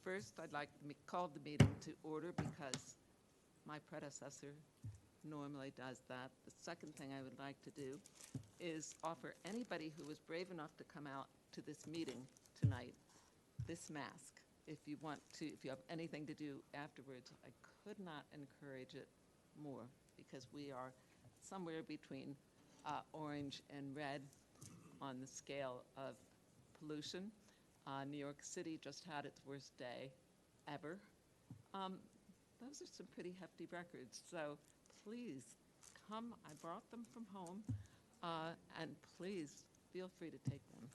First, I'd like to call the meeting to order because my predecessor normally does that. The second thing I would like to do is offer anybody who was brave enough to come out to this meeting tonight this mask. If you want to, if you have anything to do afterwards, I could not encourage it more because we are somewhere between orange and red on the scale of pollution. New York City just had its worst day ever. Those are some pretty hefty records. So please come. I brought them from home, and please feel free to take them.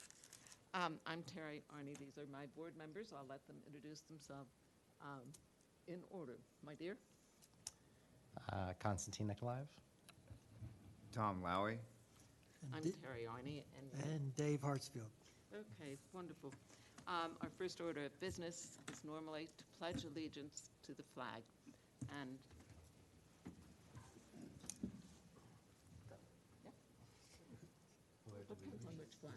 I'm Terry Arney. These are my board members. I'll let them introduce themselves in order. My dear? Konstantin Nikolaev. Tom Lowy. I'm Terry Arney. And Dave Hartsfield. Okay, wonderful. Our first order of business is normally to pledge allegiance to the flag. And depends on which flag.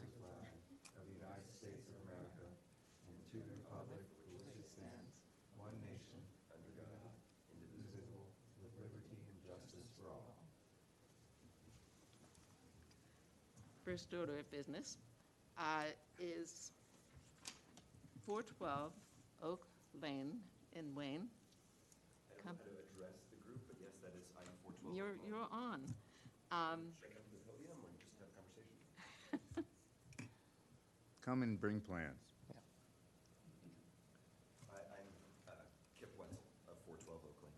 Of the United States of America and to the republic for which it stands, one nation, under God, indivisible, with liberty and justice for all. First order of business is 412 Oak Lane in Wayne. I don't know how to address the group, but yes, that is item 412. You're on. Should I come to the podium or just have a conversation? Come and bring plans. I'm Kip Wetzel of 412 Oak Lane.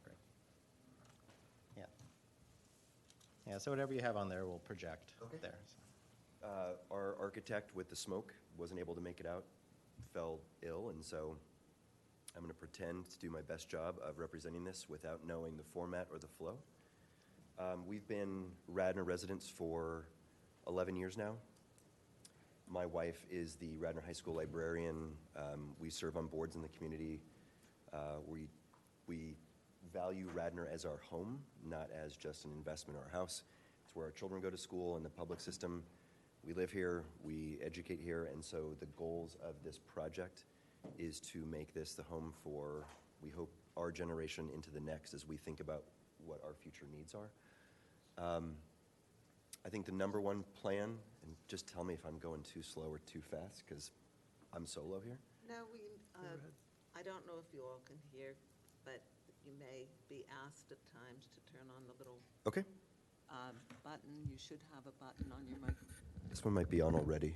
Great. Yeah. Yeah, so whatever you have on there will project there. So. Our architect with the smoke wasn't able to make it out, fell ill, and so I'm going to pretend to do my best job of representing this without knowing the format or the flow. We've been Radnor residents for 11 years now. My wife is the Radnor High School librarian. We serve on boards in the community. We value Radnor as our home, not as just an investment in our house. It's where our children go to school in the public system. We live here, we educate here, and so the goals of this project is to make this the home for, we hope, our generation into the next as we think about what our future needs are. I think the number one plan, and just tell me if I'm going too slow or too fast, because I'm solo here. No, I don't know if you all can hear, but you may be asked at times to turn on the little Okay. button. You should have a button on your microphone. This one might be on already.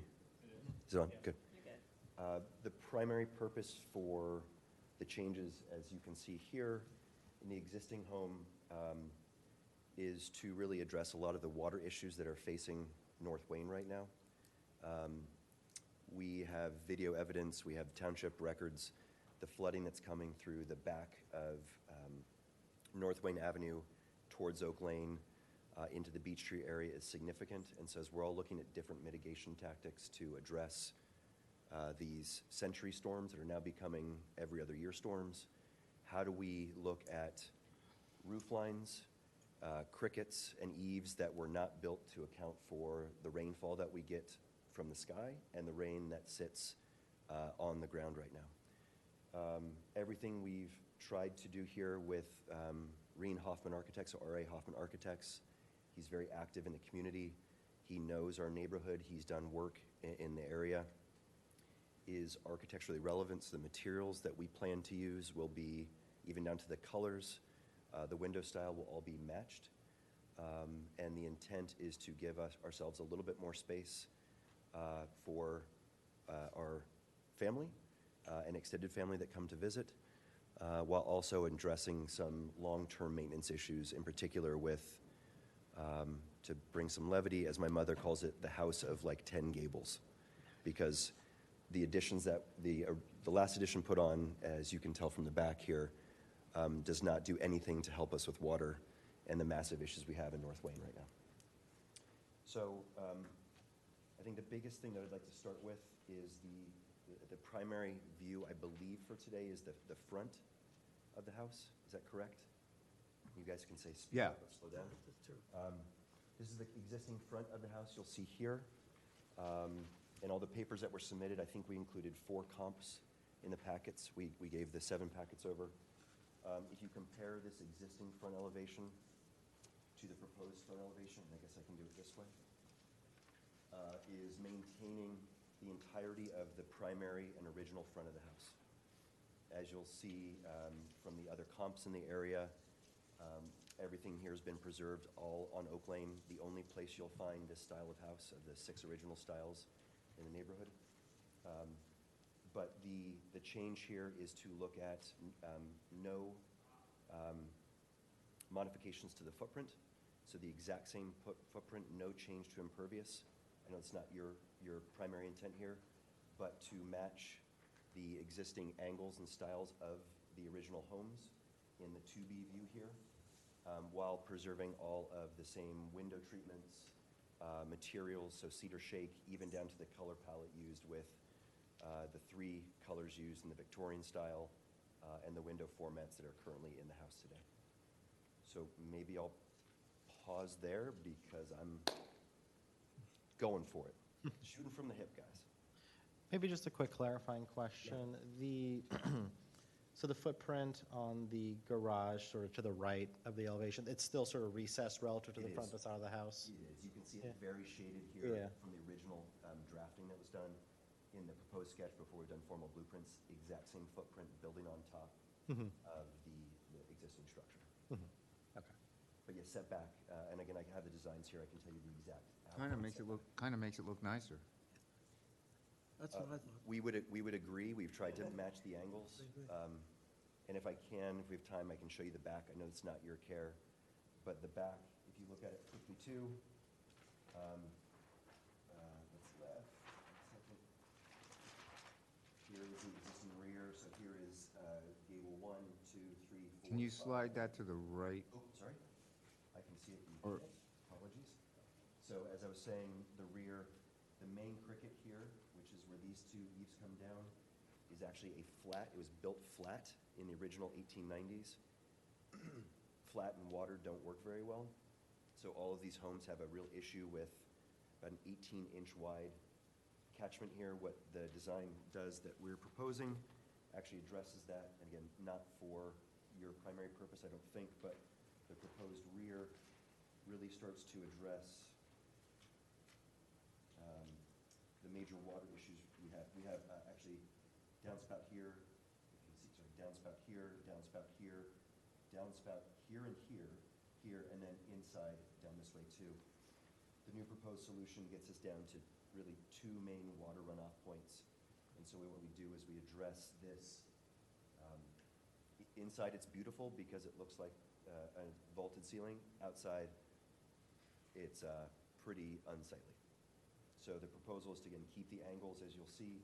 Is it on? Good. You're good. The primary purpose for the changes, as you can see here, in the existing home is to really address a lot of the water issues that are facing North Wayne right now. We have video evidence, we have township records. The flooding that's coming through the back of North Wayne Avenue towards Oak Lane into the Beech Tree area is significant, and so as we're all looking at different mitigation tactics to address these century storms that are now becoming every other year storms, how do we look at roof lines, crickets, and eaves that were not built to account for the rainfall that we get from the sky and the rain that sits on the ground right now. Everything we've tried to do here with Reen Hoffman Architects, or R.A. Hoffman Architects. He's very active in the community. He knows our neighborhood. He's done work in the area. Is architecturally relevant, so the materials that we plan to use will be, even down to the colors, the window style will all be matched. And the intent is to give ourselves a little bit more space for our family and extended family that come to visit, while also addressing some long-term maintenance issues, in particular with, to bring some levity, as my mother calls it, the house of like 10 gables, because the additions that the last addition put on, as you can tell from the back here, does not do anything to help us with water and the massive issues we have in North Wayne right now. So I think the biggest thing that I'd like to start with is the primary view, I believe, for today is the front of the house. Is that correct? You guys can say speed up or slow down. This is the existing front of the house you'll see here. In all the papers that were submitted, I think we included 4 comps in the packets. We gave the 7 packets over. If you compare this existing front elevation to the proposed front elevation, and I guess I can do it this way, is maintaining the entirety of the primary and original front of the house. As you'll see from the other comps in the area, everything here has been preserved all on Oak Lane. The only place you'll find this style of house, of the 6 original styles in the neighborhood. But the change here is to look at no modifications to the footprint. So the exact same footprint, no change to impervious. I know it's not your primary intent here, but to match the existing angles and styles of the original homes in the 2B view here, while preserving all of the same window treatments, materials, so cedar shake, even down to the color palette used with the 3 colors used in the Victorian style and the window formats that are currently in the house today. So maybe I'll pause there because I'm going for it. Shooting from the hip, guys. Maybe just a quick clarifying question. So the footprint on the garage, sort of to the right of the elevation, it's still sort of recessed relative to the It front is. facade of the house? It is. You can see it Yeah. very shaded here Yeah. from the original drafting that was done in the proposed sketch before we've done formal blueprints. Exact same footprint building on top of the existing structure. Okay. But yeah, setback, and again, I have the designs here. I can tell you the exact. Kind of makes it look nicer. That's what I thought. We would agree. We've tried to match the angles. And if I can, if we have time, I can show you the back. I know it's not your care, but the back, if you look at it quickly too, what's left? One second. Here is the existing rear. So here is gable 1, 2, 3, 4. Can you 5. slide that to the right? Oh, sorry. I can see it. You Or- can't. Apologies. So as I was saying, the rear, the main cricket here, which is where these 2 eaves come down, is actually a flat. It was built flat in the original 1890s. Flat and water don't work very well. So all of these homes have a real issue with about an 18-inch wide catchment here. What the design does that we're proposing actually addresses that. And again, not for your primary purpose, I don't think, but the proposed rear really starts to address the major water issues we have. We have actually downspout here, if you can see, sorry, downspout here, downspout here, downspout here and here, and then inside down this way too. The new proposed solution gets us down to really 2 main water runoff points. And so what we do is we address this. Inside it's beautiful because it looks like a vaulted ceiling. Outside it's pretty unsightly. So the proposal is to, again, keep the angles as you'll see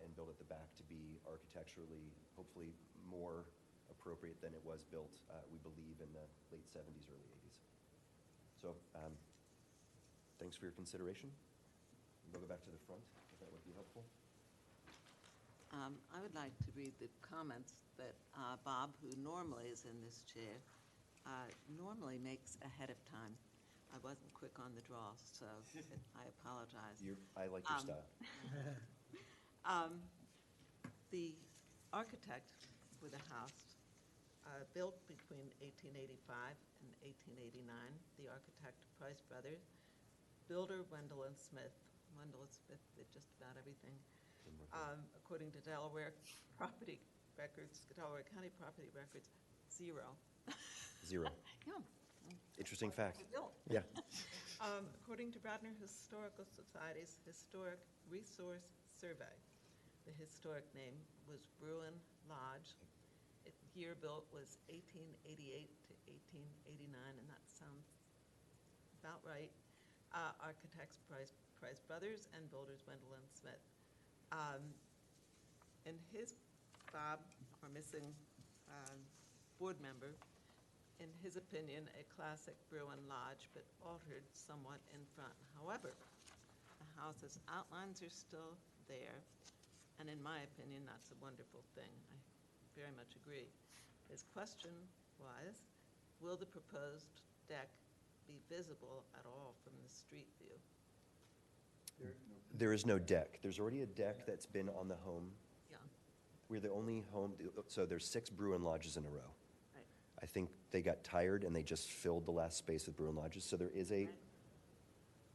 and build at the back to be architecturally, hopefully more appropriate than it was built, we believe, in the late 70s, early 80s. So thanks for your consideration. We'll go back to the front, if that would be helpful. I would like to read the comments that Bob, who normally is in this chair, normally makes ahead of time. I wasn't quick on the draw, so I apologize. I like your style. The architect for the house built between 1885 and 1889, the architect Price Brothers, builder Wendell and Smith. Wendell and Smith did just about everything. According to Delaware property records, Delaware County property records, 0. 0. Yeah. Interesting fact. Built. Yeah. According to Radnor Historical Society's Historic Resource Survey, the historic name was Bruin Lodge. Year built was 1888 to 1889, and that sounds about right. Architects Price Brothers and builders Wendell and Smith. And his, Bob, our missing board member, in his opinion, a classic Bruin Lodge, but altered somewhat in front. However, the house's outlines are still there, and in my opinion, that's a wonderful thing. I very much agree. His question was, will the proposed deck be visible at all from the street view? There is no deck. There's already a deck that's been on the home. Yeah, We're the only home, so there's 6 Bruin Lodges in a row. right. I think they got tired and they just filled the last space with Bruin Lodges, so there is a Right.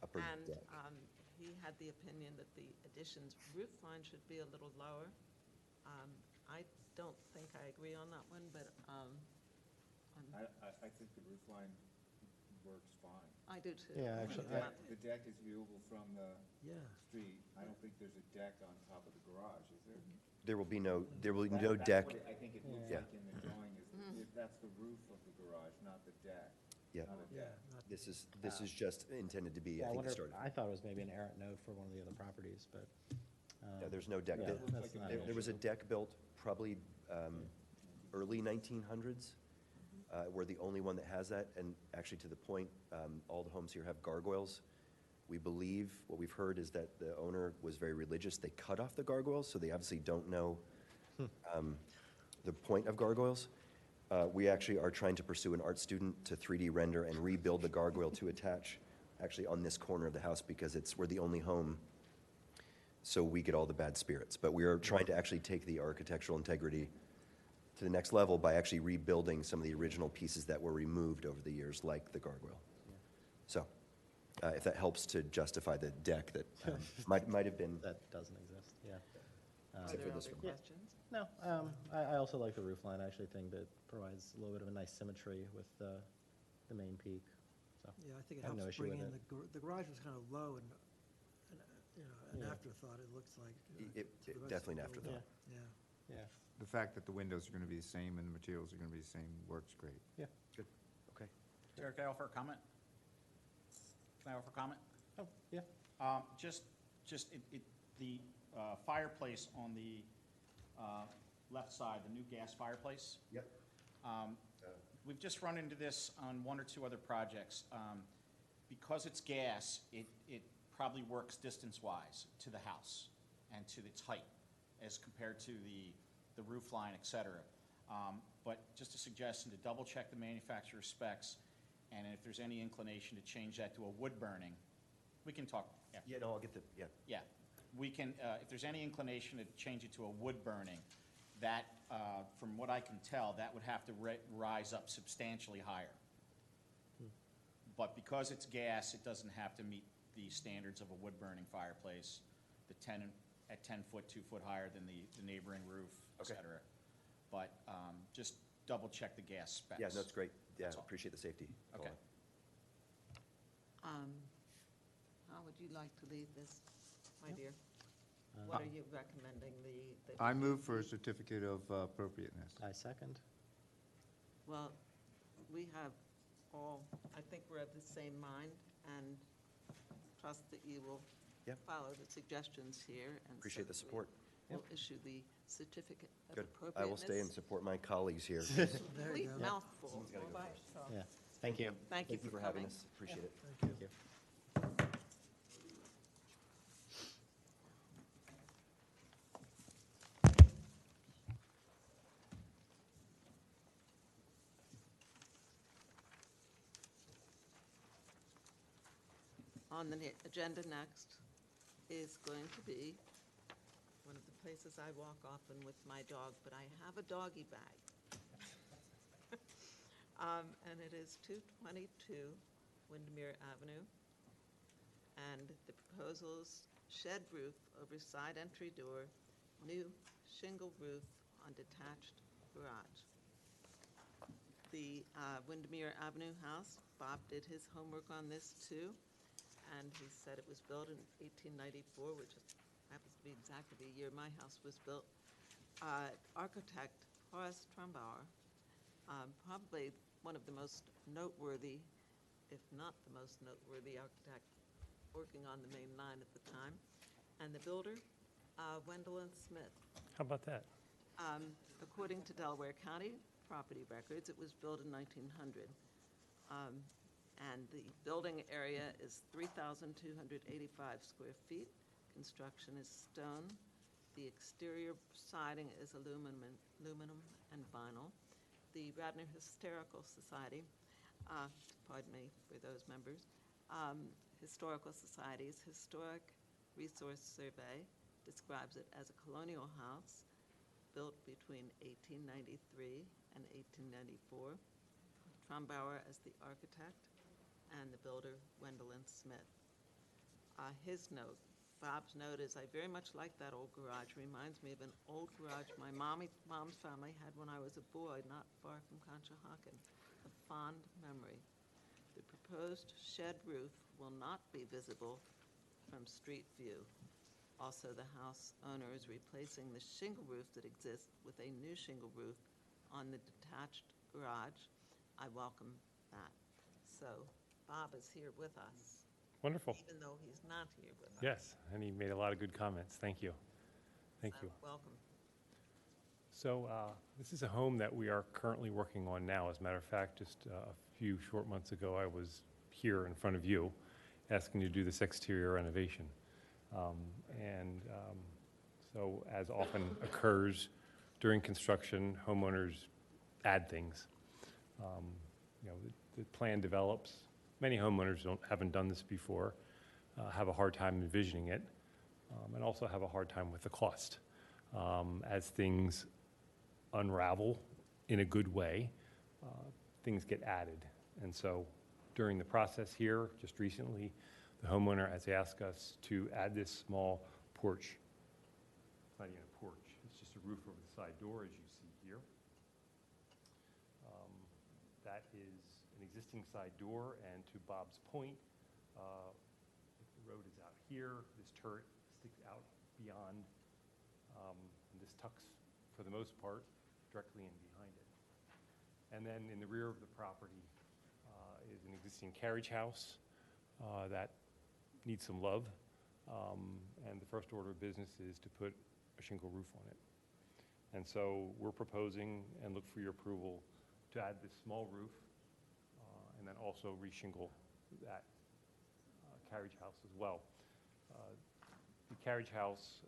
upper And deck. he had the opinion that the addition's roof line should be a little lower. I don't think I agree on that one, but I think the roof line works fine. I do too. Yeah, I actually, think I- that- The deck is viewable from the Yeah. street. I don't think there's a deck on top of the garage, is there? There will be no That's deck. what I think it looks Yeah. like in the drawing, if that's the roof of the garage, not the deck. Yeah. Not a Yeah. deck. not- This is just intended to be, Yeah, I I think, wonder, the if- start. I thought it was maybe an errant note for one of the other properties, but. Yeah, there's no deck. Yeah, There- that's not an There was a issue. deck built probably early 1900s. We're the only one that has that, and actually, to the point, all the homes here have gargoyles. We believe, what we've heard is that the owner was very religious. They cut off the gargoyles, so they obviously don't know the point of gargoyles. We actually are trying to pursue an art student to 3D render and rebuild the gargoyle to attach, actually on this corner of the house, because we're the only home, so we get all the bad spirits. But we are trying to actually take the architectural integrity to the next level by actually rebuilding some of the original pieces that were removed over the years, like the gargoyle. So, if that helps to justify the deck that might have been. That doesn't exist, yeah. Are Except there for this other one. questions? No, I also like the roof line. I actually think that provides a little bit of a nice symmetry with the main peak, so. Yeah, I think it I have no helps issue bring with in, the garage was kind of low and, an Yeah. afterthought, it looks like. to the rest of Definitely an the afterthought. building. Yeah. Yeah, The fact that the windows are going to be the same and the materials are going to be the same works great. yeah. Good, okay. Derek, can I offer a comment? Can I offer a comment? Oh, yeah. The fireplace on the left side, the new gas fireplace, Yep. we've just run into this on one or two other projects. Because it's gas, it probably works distance-wise to the house and to its height as compared to the roof line, et cetera. But just a suggestion to double-check the manufacturer's specs, and if there's any inclination to change that to a wood burning, we can talk after. Yeah, no, I'll get the, yeah. Yeah, we can, if there's any inclination to change it to a wood burning, that, from what I can tell, that would have to rise up substantially higher. But because it's gas, it doesn't have to meet the standards of a wood burning fireplace, at 10 foot, 2 foot higher than the neighboring roof, et Okay. cetera. But just double check the gas specs. Yeah, no, it's great. Yeah, That's all. appreciate the safety. Okay. How would you like to leave this, my dear? Uh, What are you recommending, the? I move for a certificate of appropriateness. I second. Well, we have all, I think we're of the same mind, and trust that you will Yep. follow the suggestions here. And Appreciate the certainly support. We'll issue the certificate of Good. appropriateness. I will stay and support my colleagues here. There you Complete go. mouthful. Someone's gotta go first. So, Yeah, thank you. Thank you for having coming. us. Appreciate it. Thank you. On the agenda next is going to be one of the places I walk often with my dog, but I have a doggy bag. And it is 222 Windermere Avenue. And the proposals, shed roof over side entry door, new shingle roof on detached garage. The Windermere Avenue house, Bob did his homework on this too, and he said it was built in 1894, which happens to be exactly the year my house was built. Architect Horace Trumbauer, probably one of the most noteworthy, if not the most noteworthy architect working on the main line at the time. And the builder, Wendell and Smith. How about that? According to Delaware County property records, it was built in 1900. And the building area is 3,285 square feet. Construction is stone. The exterior siding is aluminum and vinyl. The Radnor Historical Society, pardon me for those members, historical societies, historic Resource Survey describes it as a colonial house built between 1893 and 1894. Trombauer as the architect, and the builder, Wendell and Smith. His note, Bob's note is, I very much like that old garage. Reminds me of an old garage my mom's family had when I was a boy, not far from Conshohocken. A fond memory. The proposed shed roof will not be visible from street view. Also, the house owner is replacing the shingle roof that exists with a new shingle roof on the detached garage. I welcome that. So Bob is here with us, Wonderful. even though he's not here with us. Yes, and he made a lot of good comments. Thank you. Thank So, you. welcome. So this is a home that we are currently working on now. As a matter of fact, just a few short months ago, I was here in front of you asking you to do this exterior renovation. So as often occurs during construction, homeowners add things. The plan develops. Many homeowners haven't done this before, have a hard time envisioning it, and also have a hard time with the cost. As things unravel in a good way, things get added. And so during the process here, just recently, the homeowner has asked us to add this small porch. It's not even a porch, it's just a roof over the side door, as you see here. That is an existing side door, and to Bob's point, if the road is out here, this turret sticks out beyond, and this tucks, for the most part, directly in behind it. And then in the rear of the property is an existing carriage house that needs some love, and the first order of business is to put a shingle roof on it. And so we're proposing and look for your approval to add this small roof and then also reshingle that carriage house as well. The carriage house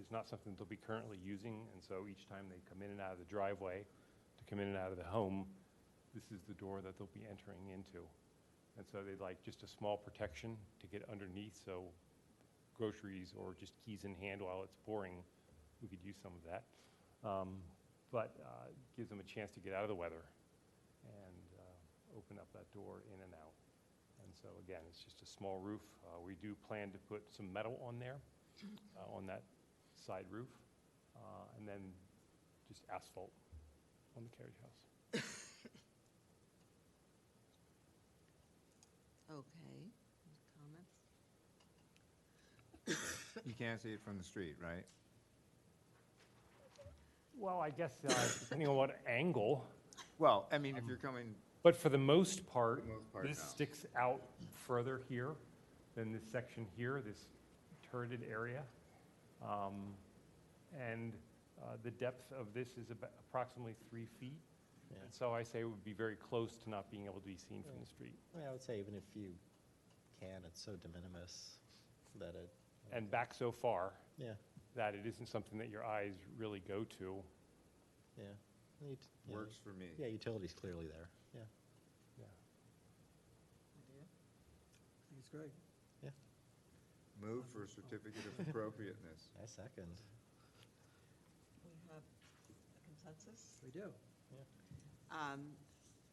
is not something they'll be currently using, and so each time they come in and out of the driveway to come in and out of the home, this is the door that they'll be entering into. And so they'd like just a small protection to get underneath, so groceries or just keys in hand while it's pouring, we could use some of that. But gives them a chance to get out of the weather and open up that door in and out. And so again, it's just a small roof. We do plan to put some metal on there, on that side roof, and then just asphalt on the carriage house. Okay, comments? You can't see it from the street, right? Well, I guess depending on what angle, Well, I mean, if you're coming, but for the most part, For the most part, this no. sticks out further here than this section here, this turreted area. And the depth of this is about approximately 3 feet. Yeah. And so I say it would be very close to not being able to be seen from the street. I would say even if you can, it's so de minimis that it, And back so far yeah, that it isn't something that your eyes really go to. yeah. Yeah, works for me. Yeah, utility's clearly there, yeah. Yeah. Idea? I think it's great. Move for a certificate of appropriateness. I second. We have a consensus? We do.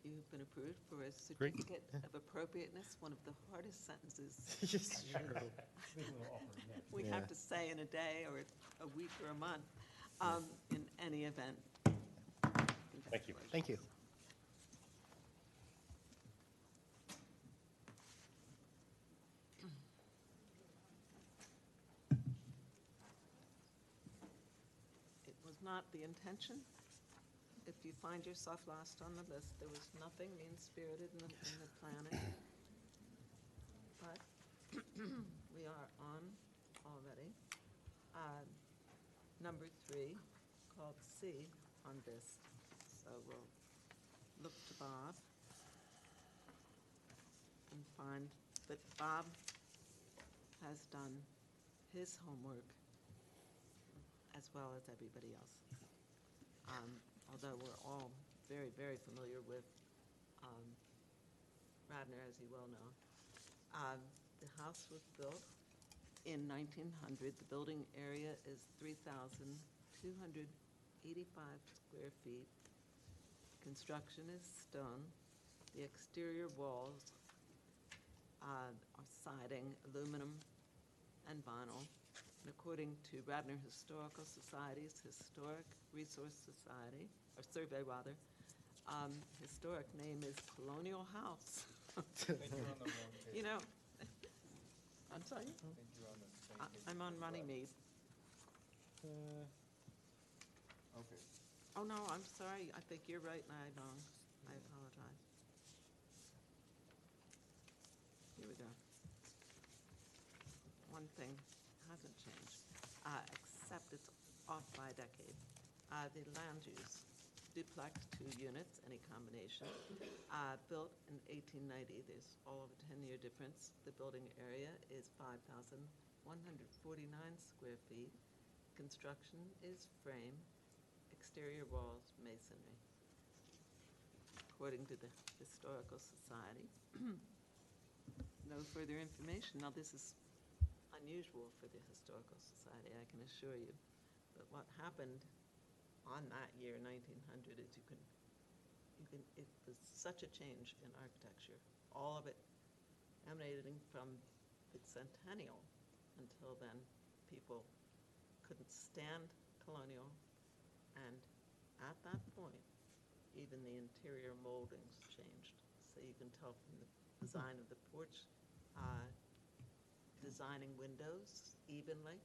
You've been approved for a Great. certificate of appropriateness, one of the hardest sentences we Yeah. have to say in a day or a week or a month. In any event. Thank you. Thank you. It was not the intention. If you find yourself last on the list, there was nothing mean-spirited in the planning. But we are on already. Number 3, called C on this. So we'll look to Bob and find that Bob has done his homework as well as everybody else. Although we're all very, very familiar with Radnor, as you well know. The house was built in 1900. The building area is 3,285 square feet. Construction is stone. The exterior walls are siding, aluminum, and vinyl. And according to Radnor Historical Society's Historic Resource Society, or survey rather, historic name is Colonial House. You know, I'm sorry? I'm on Runnymede. Okay. Oh, no, I'm sorry. I think you're right, and I'm wrong. I apologize. Here we go. One thing hasn't changed, except it's off by a decade. The land use, duplex, 2 units, any combination, built in 1890. There's all of a 10-year difference. The building area is 5,149 square feet. Construction is frame, exterior walls, masonry. According to the Historical Society. No further information. Now, this is unusual for the Historical Society, I can assure you. But what happened on that year, 1900, is it was such a change in architecture. All of it emanating from the centennial. Until then, people couldn't stand colonial, and at that point, even the interior moldings changed. So you can tell from the design of the porch, designing windows evenly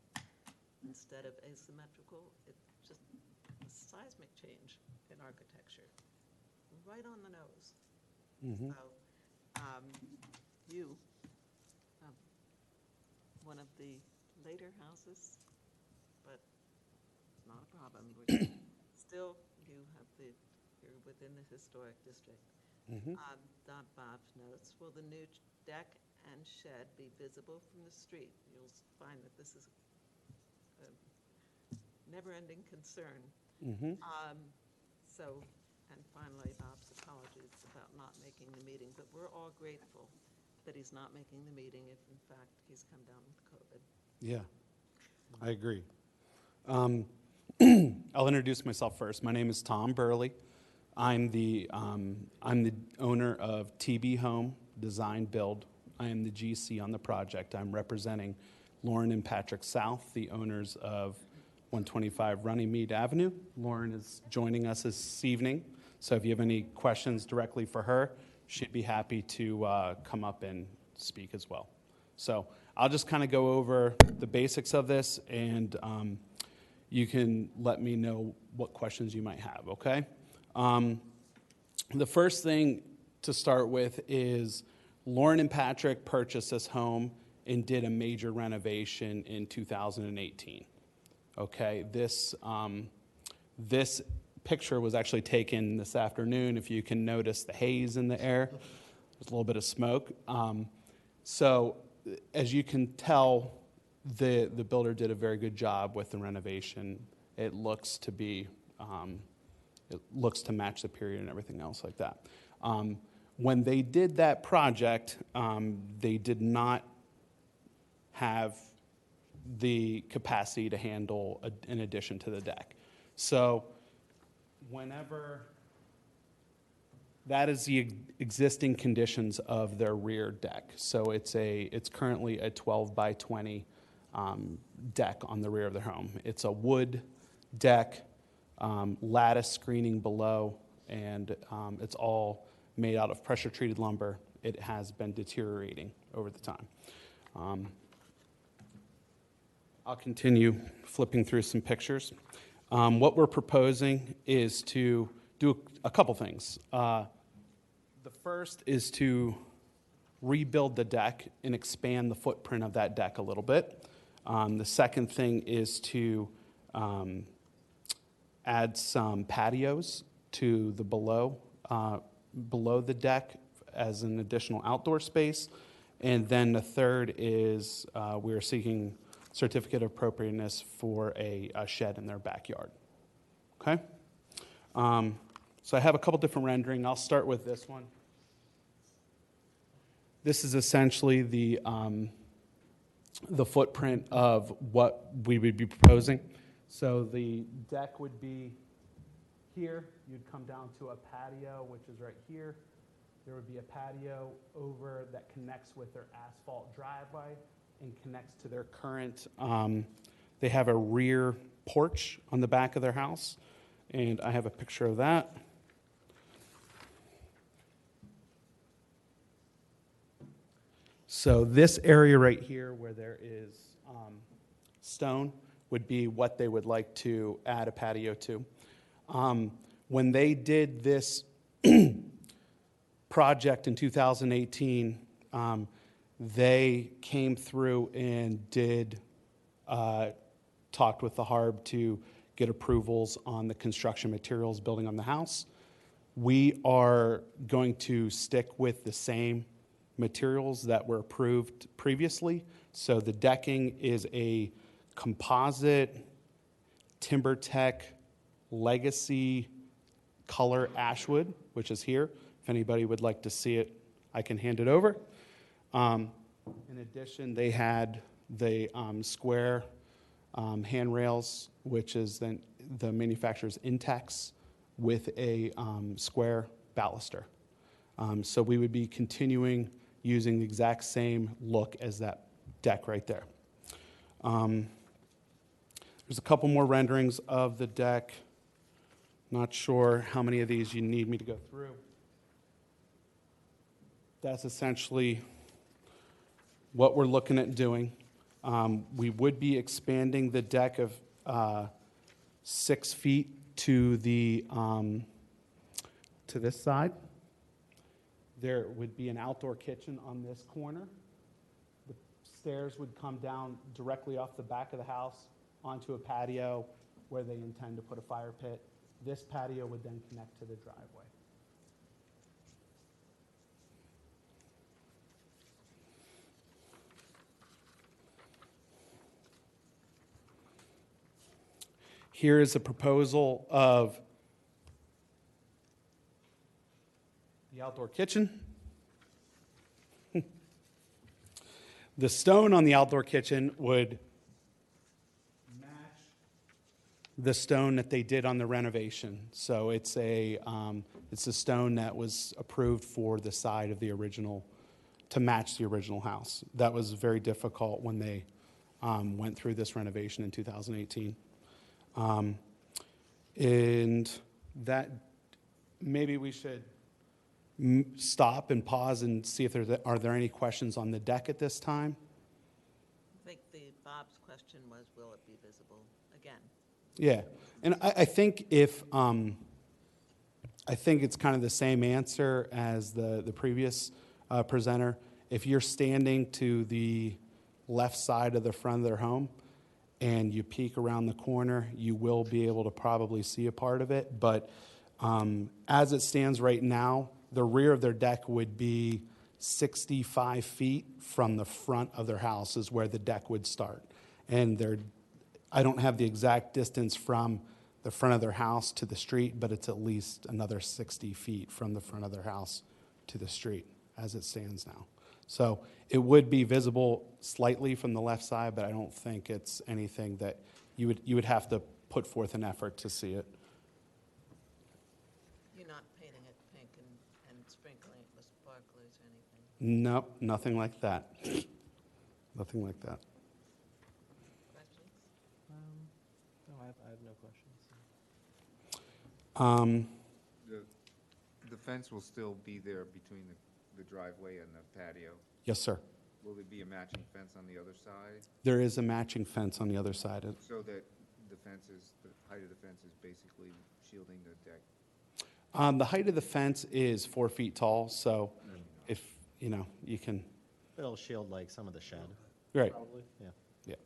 instead of asymmetrical. It's just a seismic change in architecture, right on the nose. So you have one of the later houses, but it's not a problem. Still, you have you're within the historic district. Bob notes, will the new deck and shed be visible from the street? You'll find that this is a never-ending concern. And finally, Bob's apologies about not making the meeting, but we're all grateful that he's not making the meeting if, in fact, he's come down with COVID. Yeah, I agree. I'll introduce myself first. My name is Tom Burley. I'm the owner of TB Home Design Build. I am the GC on the project. I'm representing Lauren and Patrick South, the owners of 125 Runnymede Avenue. Lauren is joining us this evening, so if you have any questions directly for her, she'd be happy to come up and speak as well. So I'll just kind of go over the basics of this, and you can let me know what questions you might have, okay? The first thing to start with is Lauren and Patrick purchased this home and did a major renovation in 2018. Okay, this picture was actually taken this afternoon. If you can notice the haze in the air, there's a little bit of smoke. So as you can tell, the builder did a very good job with the renovation. It looks to be, it looks to match the period and everything else like that. When they did that project, they did not have the capacity to handle an addition to the deck. So whenever, that is the existing conditions of their rear deck. So it's currently a 12 by 20 deck on the rear of their home. It's a wood deck, lattice screening below, and it's all made out of pressure-treated lumber. It has been deteriorating over the time. I'll continue flipping through some pictures. What we're proposing is to do a couple things. The first is to rebuild the deck and expand the footprint of that deck a little bit. The second thing is to add some patios to the below the deck as an additional outdoor space. And then the third is we're seeking certificate of appropriateness for a shed in their backyard. Okay? So I have a couple different rendering. I'll start with this one. This is essentially the the footprint of what we would be proposing. So the deck would be here. You'd come down to a patio, which is right here. There would be a patio over that connects with their asphalt driveway and connects to their current, they have a rear porch on the back of their house, and I have a picture of that. So this area right here where there is stone would be what they would like to add a patio to. When they did this project in 2018, they came through and did talked with the HARB to get approvals on the construction materials building on the house. We are going to stick with the same materials that were approved previously. So the decking is a composite TimberTech Legacy color ashwood, which is here. If anybody would like to see it, I can hand it over. In addition, they had the square handrails, which is then the manufacturer's Intex with a square baluster. So we would be continuing using the exact same look as that deck right there. There's a couple more renderings of the deck. Not sure how many of these you need me to go through. That's essentially what we're looking at doing. We would be expanding the deck of 6 feet to the to this side. There would be an outdoor kitchen on this corner. The stairs would come down directly off the back of the house onto a patio where they intend to put a fire pit. This patio would then connect to the driveway. Here is a proposal of the outdoor kitchen. The stone on the outdoor kitchen would match the stone that they did on the renovation. So it's a stone that was approved for the side of the original, to match the original house. That was very difficult when they went through this renovation in 2018. And that, maybe we should stop and pause and see if are there any questions on the deck at this time? I think Bob's question was, will it be visible again? Yeah, and I think I think it's kind of the same answer as the previous presenter. If you're standing to the left side of the front of their home and you peek around the corner, you will be able to probably see a part of it. But as it stands right now, the rear of their deck would be 65 feet from the front of their house is where the deck would start. And I don't have the exact distance from the front of their house to the street, but it's at least another 60 feet from the front of their house to the street as it stands now. So it would be visible slightly from the left side, but I don't think it's anything that you would have to put forth an effort to see it. You're not painting it pink and sprinkling it with sparklers or anything? No, nothing like that. Nothing like that. Questions? No, I have no questions. The fence will still be there between the driveway and the patio. Yes, sir. Will there be a matching fence on the other side? There is a matching fence on the other side. So that the height of the fence is basically shielding the deck? The height of the fence is 4 feet tall, so if, you can, It'll shield like some of the shed. right. Probably, yeah. Yeah.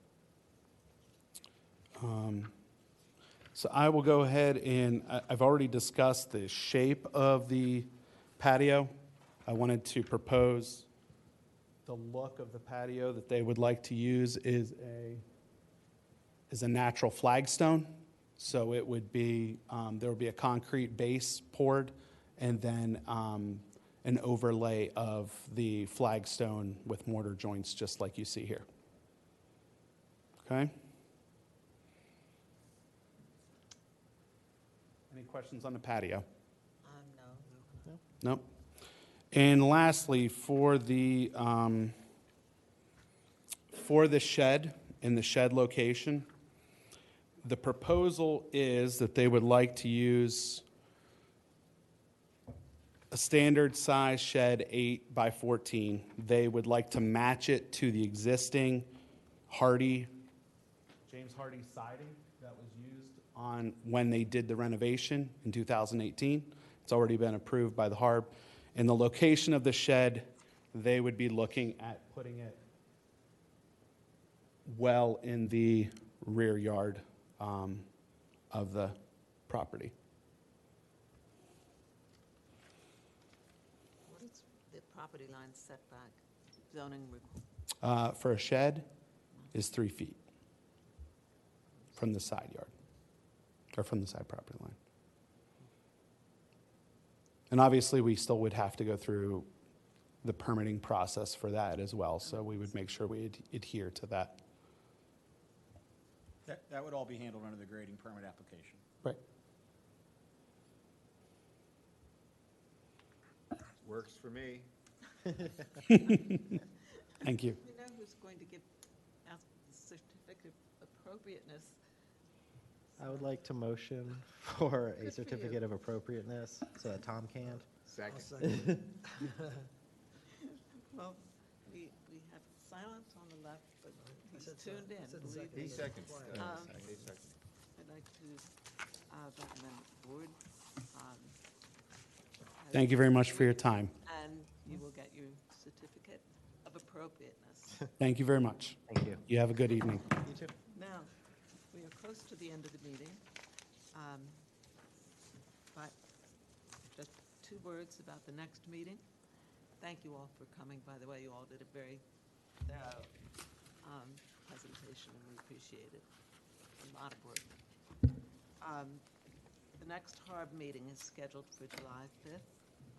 So I will go ahead and, I've already discussed the shape of the patio. I wanted to propose the look of the patio that they would like to use is a natural flagstone. So it would be, there would be a concrete base poured and then an overlay of the flagstone with mortar joints, just like you see here. Okay? Any questions on the patio? No. Nope. And lastly, for the shed, in the shed location, the proposal is that they would like to use a standard size shed, 8 by 14. They would like to match it to the existing James Hardy siding that was used on when they did the renovation in 2018. It's already been approved by the HARB. And the location of the shed, they would be looking at putting it well in the rear yard of the property. What is the property line setback zoning For a shed is 3 feet from the side yard, or from the side property line. And obviously, we still would have to go through the permitting process for that as well, so we would make sure we adhere to that. That would all be handled under the grading permit application. Right. Works for me. Thank you. You know who's going to ask the certificate of appropriateness? I would like to motion for Good a for you. certificate of appropriateness so that Tom can't. Second. I'll second it. Well, we have silence on the left, but he's said tuned so. I in, said believe second. me. He seconds. Um, He seconds. I'd like to recommend the board. Thank you very much for your time. And you will get your certificate of appropriateness. Thank you very much. Thank you. You have a good evening. You too. Now, we are close to the end of the meeting, but just 2 words about the next meeting. Thank you all for coming, by the way. You all did a very thorough presentation, and we appreciate it. A lot of work. The next HARB meeting is scheduled for July 5th.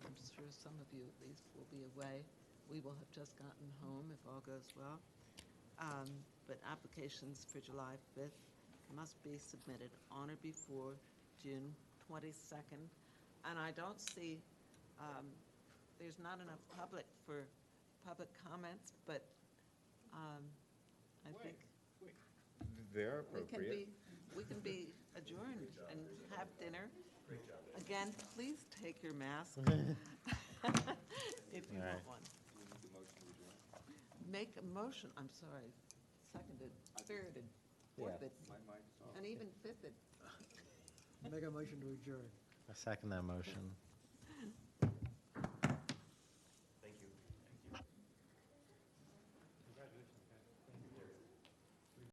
I'm sure some of you at least will be away. We will have just gotten home if all goes well. But applications for July 5th must be submitted on or before June 22nd. And I don't see, there's not enough public for public comments, but I think They're we can appropriate. be adjourned and have dinner. Again, please take your mask if you All right. want one. Make a motion, I'm sorry, seconded, third, fourth, and even fifth. Make a motion to adjourn. I second that motion.